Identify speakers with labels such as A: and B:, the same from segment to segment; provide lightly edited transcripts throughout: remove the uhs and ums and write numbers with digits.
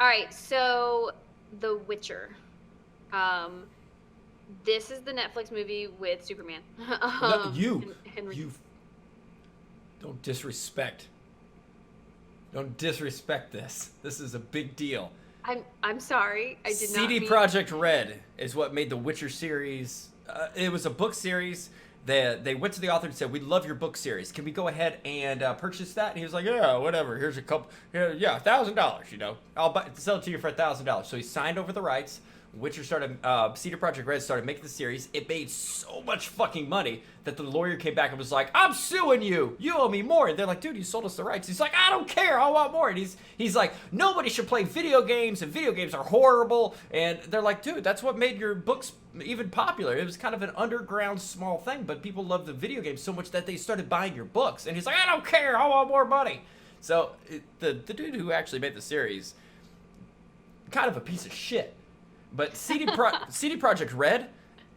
A: All right, so The Witcher. Um, this is the Netflix movie with Superman.
B: No,
A: Henry.
B: you don't disrespect. Don't disrespect this. This is a big deal.
A: I'm sorry. I did not
B: CD
A: mean...
B: Projekt Red is what made the Witcher series. It was a book series. They went to the author and said, "We love your book series. Can we go ahead and purchase that?" And he was like, "Yeah, whatever. Here's a couple. Yeah, $1,000. You know, I'll sell it to you for $1,000." So he signed over the rights. Witcher started. CD Projekt Red started making the series. It made so much fucking money that the lawyer came back and was like, "I'm suing you. You owe me more." And they're like, "Dude, you sold us the rights." He's like, "I don't care. I want more." And he's like, "Nobody should play video games, and video games are horrible." And they're like, "Dude, that's what made your books even popular. It was kind of an underground small thing, but people loved the video games so much that they started buying your books." And he's like, "I don't care. I want more money." So the dude who actually made the series, kind of a piece of shit. But CD Projekt Red,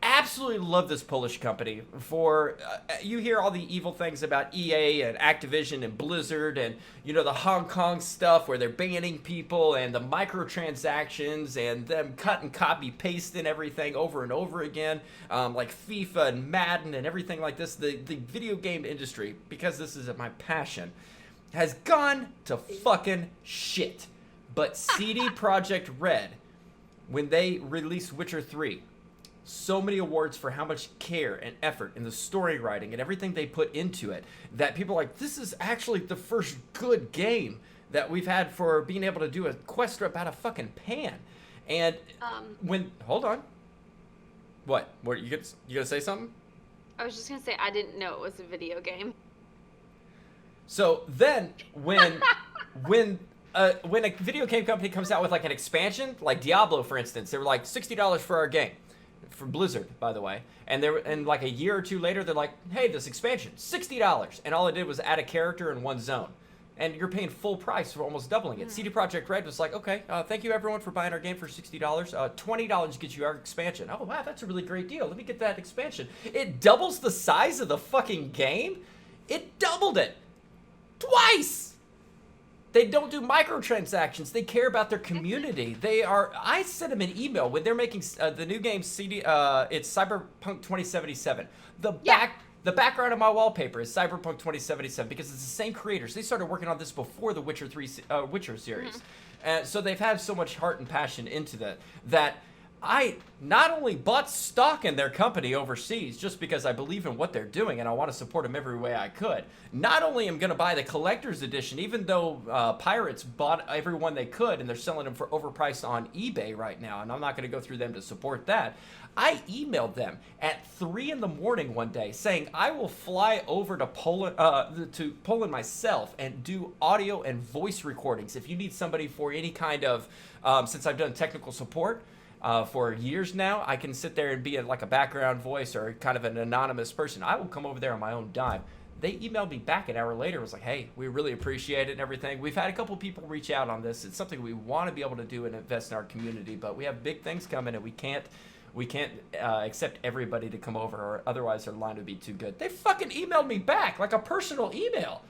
B: absolutely love this Polish company for, you hear all the evil things about EA and Activision and Blizzard and, you know, the Hong Kong stuff where they're banning people and the microtransactions and them cut and copy pasting everything over and over again, like FIFA and Madden and everything like this. The video game industry, because this is my passion, has gone to fucking shit. But CD Projekt Red, when they released Witcher 3, so many awards for how much care and effort in the story writing and everything they put into it that people are like, this is actually the first good game that we've had for being able to do a quest trip out of fucking pan. And hold on. What you gonna say something?
A: I was just gonna say I didn't know it was a video game.
B: So then when a video game company comes out with like an expansion, like Diablo, for instance, they were like $60 for our game, for Blizzard, by the way, and like a year or two later, they're like, hey, this expansion, $60, and all it did was add a character in one zone, and you're paying full price for almost doubling it. CD Projekt Red was like, okay, thank you everyone for buying our game for $60. $20 gets you our expansion. Oh wow, that's a really great deal. Let me get that expansion. It doubles the size of the fucking game. It doubled it twice. They don't do microtransactions. They care about their community. I sent them an email when they're making the new game it's Cyberpunk 2077. The background of my wallpaper is Cyberpunk 2077 because it's the same creators. They started working on this before the Witcher 3 Witcher series. So they've had so much heart and passion into that I not only bought stock in their company overseas just because I believe in what they're doing and I want to support them every way I could. Not only am I going to buy the collector's edition, even though pirates bought every one they could and they're selling them for overpriced on eBay right now, and I'm not going to go through them to support that. I emailed them at 3 in the morning one day saying I will fly over to Poland myself and do audio and voice recordings if you need somebody for any kind of, since I've done technical support, for years now, I can sit there and be like a background voice or kind of an anonymous person. I will come over there on my own dime. They emailed me back an hour later. It was like, hey, we really appreciate it and everything. We've had a couple people reach out on this. It's something we want to be able to do and invest in our community, but we have big things coming and we can't accept everybody to come over, or otherwise our line would be too good. They fucking emailed me back like a personal email.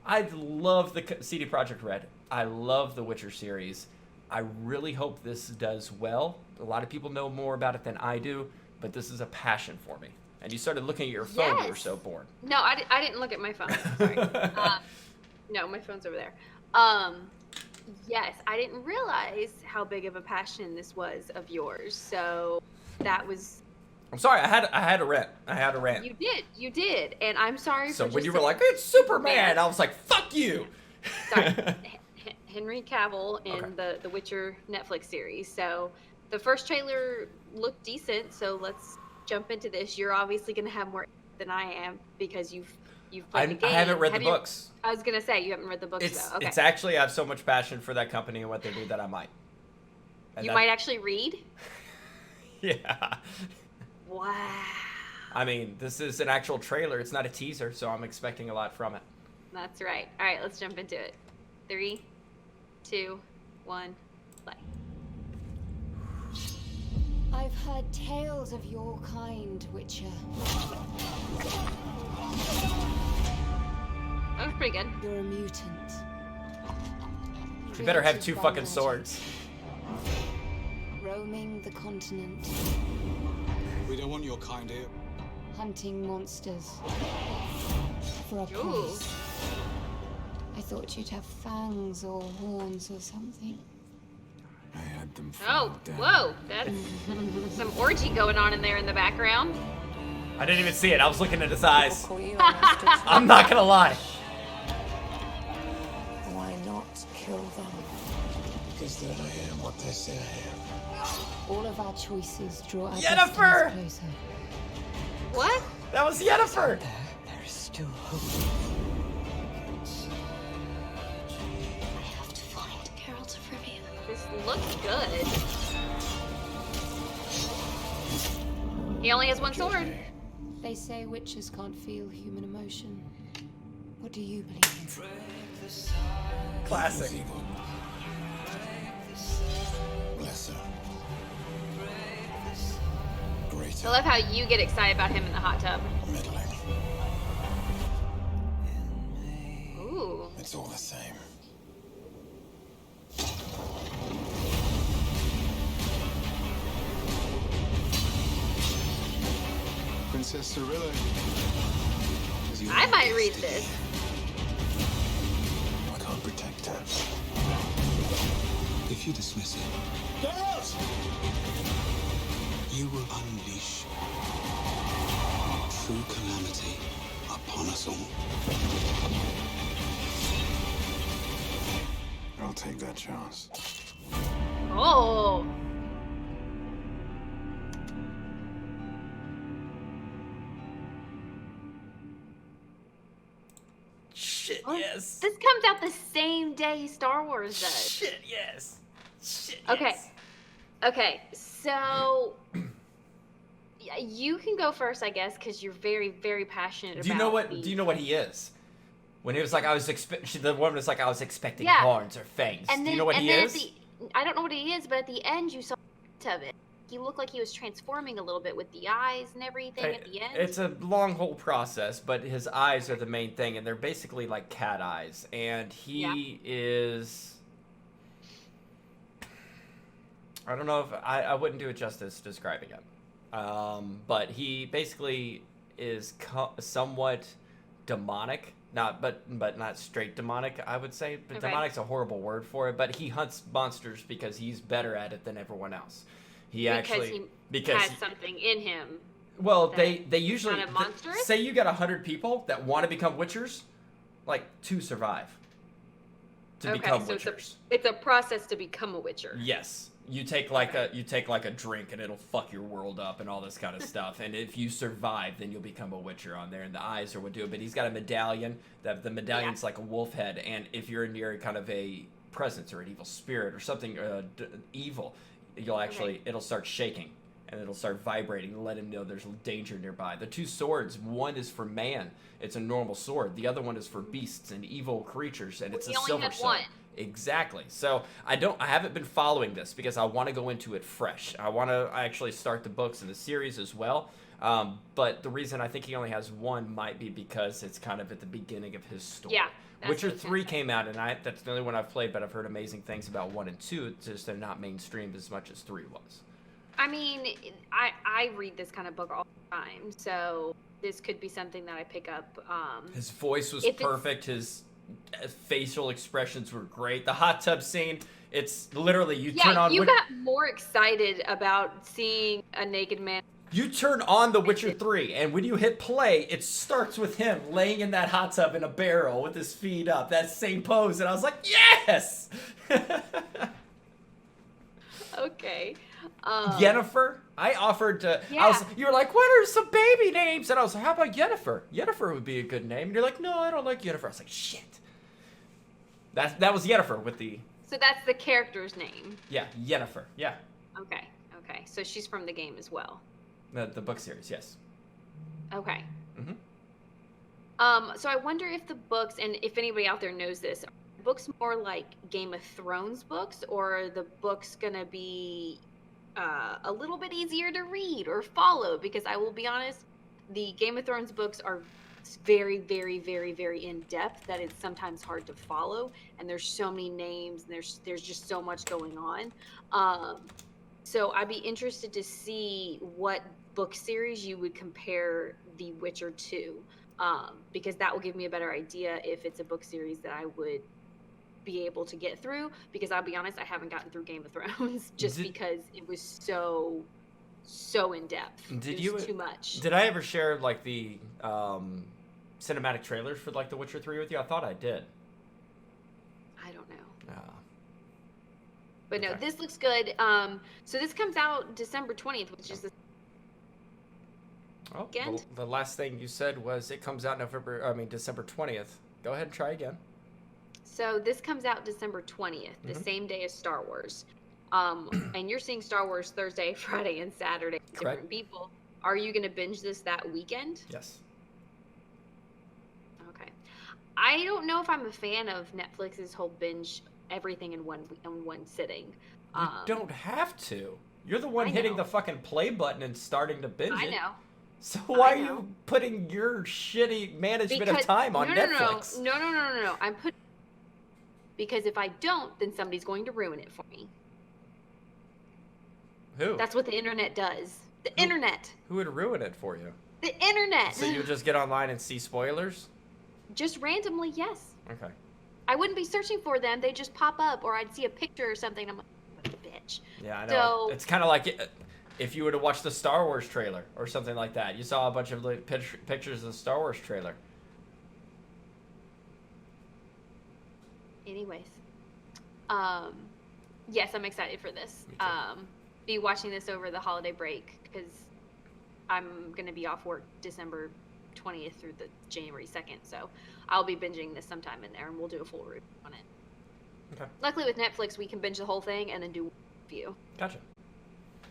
B: I love the CD Projekt Red. I love the Witcher series. I really hope this does well. A lot of people know more about it than I do, but this is a passion for me. And you started looking at your phone. You were so bored.
A: No, I didn't look at my phone. Sorry. No, my phone's over there. Yes, I didn't realize how big of a passion this was of yours. So that was...
B: I'm sorry, I had a rant.
A: You did. And I'm sorry
B: so
A: for
B: when you were like, it's Superman, I was like, fuck you.
A: Sorry. Henry Cavill in the Witcher Netflix series. So the first trailer looked decent, so let's jump into this. You're obviously going to have more than I am because you've played the game.
B: I haven't read the books.
A: I was going to say, you haven't read the books, though. Okay.
B: It's actually, I have so much passion for that company and what they do that I might.
A: And you might actually read?
B: Yeah.
A: Wow.
B: I mean, this is an actual trailer. It's not a teaser, so I'm expecting a lot from it.
A: That's right. All right, let's jump into it. 3, 2, 1, play.
C: I've heard tales of your kind, Witcher.
A: That was pretty good.
C: You're a mutant.
B: You better have
C: created
B: 2
C: by
B: fucking
C: magic,
B: swords.
C: roaming the continent,
D: We don't want your kind here.
C: hunting monsters for a
A: Ooh.
C: price. I thought you'd have fangs or horns or something.
D: I had them
A: Oh, whoa, that's some orgy going on in there in the background.
B: I didn't even see it. I was looking at his eyes.
E: Call you a monster too.
B: I'm not gonna lie.
E: Why not kill them?
D: Because then I am what they say I am.
C: All of our choices draw our
B: Yennefer!
C: destinies closer.
A: What?
B: That was Yennefer.
E: There is still hope.
C: I have to find Geralt of Rivia.
A: This looks good. He only has one sword.
C: They say witches can't feel human emotion. What do you believe in?
B: Classic.
D: Evil. Lesser.
A: I
D: Greater.
A: love how you get excited about him in the hot tub.
D: Middling.
A: Ooh.
D: It's all the same. Princess Cirilla.
A: I might read this.
D: I can't protect her. If you dismiss it, you will unleash true calamity upon us all. I'll take that chance.
A: Oh.
B: Shit,
A: Oh,
B: yes.
A: This comes out the same day Star Wars does.
B: Shit, yes. Shit,
A: Okay.
B: yes.
A: Okay, so yeah, you can go first, I guess, because you're very, very passionate
B: Do you
A: about
B: know what?
A: the-
B: Do you know what he is? When he was like, the woman was like, I was expecting
A: Yeah.
B: horns or fangs.
A: And
B: Do
A: then,
B: you know what
A: and
B: he
A: then
B: is?
A: I don't know what he is, but at the end you saw of it. He looked like he was transforming a little bit with the eyes and everything at the end.
B: It's a long whole process, but his eyes are the main thing, and they're basically like cat eyes. And he is. I don't know if I wouldn't do it justice describing him, but he basically is somewhat demonic. But not straight demonic, I would say. But
A: Okay.
B: demonic's a horrible word for it. But he hunts monsters because he's better at it than everyone else.
A: because he
B: because
A: has something in him.
B: well,
A: that
B: they usually
A: kind of monstrous?
B: say you got 100 people that want to become witchers, like 2 survive to become
A: so
B: witchers.
A: it's a process to become a witcher.
B: Yes, you take like a drink and it'll fuck your world up and all this kind of stuff. And if you survive, then you'll become a witcher on there. And the eyes are what do it. But he's got a medallion. The medallion's like a wolf head. And if you're near kind of a presence or an evil spirit or something evil, you'll actually it'll start shaking and it'll start vibrating to let him know there's danger nearby. The 2 swords, one is for man, it's a normal sword. The other one is for beasts and evil creatures, and it's
A: He
B: a
A: only
B: silver
A: had
B: sword.
A: one.
B: Exactly. So I haven't been following this because I want to go into it fresh. I want to actually start the books and the series as well. But the reason I think he only has one might be because it's kind of at the beginning of his story.
A: Yeah, that's
B: Witcher
A: what I was
B: 3
A: gonna say.
B: came out, and that's the only one I've played, but I've heard amazing things about 1 and 2. It's just they're not mainstreamed as much as 3 was.
A: I mean, I read this kind of book all the time, so this could be something that I pick up.
B: His voice was
A: if it's-
B: perfect. His facial expressions were great. The hot tub scene, it's literally you turn
A: Yeah,
B: on.
A: you got more excited about seeing a naked man.
B: You turn on The Witcher 3, and when you hit play, it starts with him laying in that hot tub in a barrel with his feet up, that same pose, and I was like, yes!
A: Okay.
B: Yennefer, I offered to,
A: Yeah.
B: you were like, what are some baby names? And I was like, how about Yennefer? Yennefer would be a good name. And you're like, no, I don't like Yennefer. I was like, shit. That was Yennefer with the,
A: So that's the character's name.
B: yeah, Yennefer, yeah.
A: Okay. Okay. So she's from the game as well.
B: The book series, yes.
A: Okay.
B: Mhm.
A: So I wonder if the books, and if anybody out there knows this, are the books more like Game of Thrones books, or are the books gonna be a little bit easier to read or follow? Because I will be honest, the Game of Thrones books are very, very, very, very in depth that it's sometimes hard to follow, and there's so many names, and there's just so much going on. So I'd be interested to see what book series you would compare The Witcher to, because that will give me a better idea if it's a book series that I would be able to get through. Because I'll be honest, I haven't gotten through Game of Thrones just because it was so in depth. It was too much.
B: Did I ever share like the cinematic trailers for like The Witcher 3 with you? I thought I did.
A: I don't know. But
B: Okay.
A: no, this looks good. So this comes out December 20th, which is the
B: Oh,
A: weekend?
B: the last thing you said was it comes out December 20th. Go ahead and try again.
A: So this comes out December 20th, the same day as Star Wars. And you're seeing Star Wars Thursday, Friday, and Saturday. With
B: Correct.
A: different people. Are you going to binge this that weekend?
B: Yes.
A: Okay. I don't know if I'm a fan of Netflix's whole binge everything in one sitting.
B: You don't have to. You're the one
A: I
B: hitting
A: know.
B: the fucking play button and starting to binge
A: I
B: it.
A: know.
B: So why are
A: know.
B: you putting your shitty management of time on Netflix?
A: No. I'm putting because if I don't, then somebody's going to ruin it for me.
B: Who?
A: That's what the internet does. The internet.
B: Who would ruin it for you?
A: The internet.
B: So you would just get online and see spoilers?
A: Just randomly, yes.
B: Okay.
A: I wouldn't be searching for them. They just pop up, or I'd see a picture or something. I'm like, what a bitch.
B: Yeah, I know.
A: So-
B: It's kind of like if you would have watched the Star Wars trailer or something like that. You saw a bunch of like, pictures of the Star Wars trailer.
A: Anyways, yes, I'm excited for this.
B: Me too.
A: Be watching this over the holiday break because I'm gonna be off work December 20th through the January 2nd, so I'll be binging this sometime in there, and we'll do a full review on it.
B: Okay.
A: Luckily, with Netflix, we can binge the whole thing and then do a review.
B: Gotcha.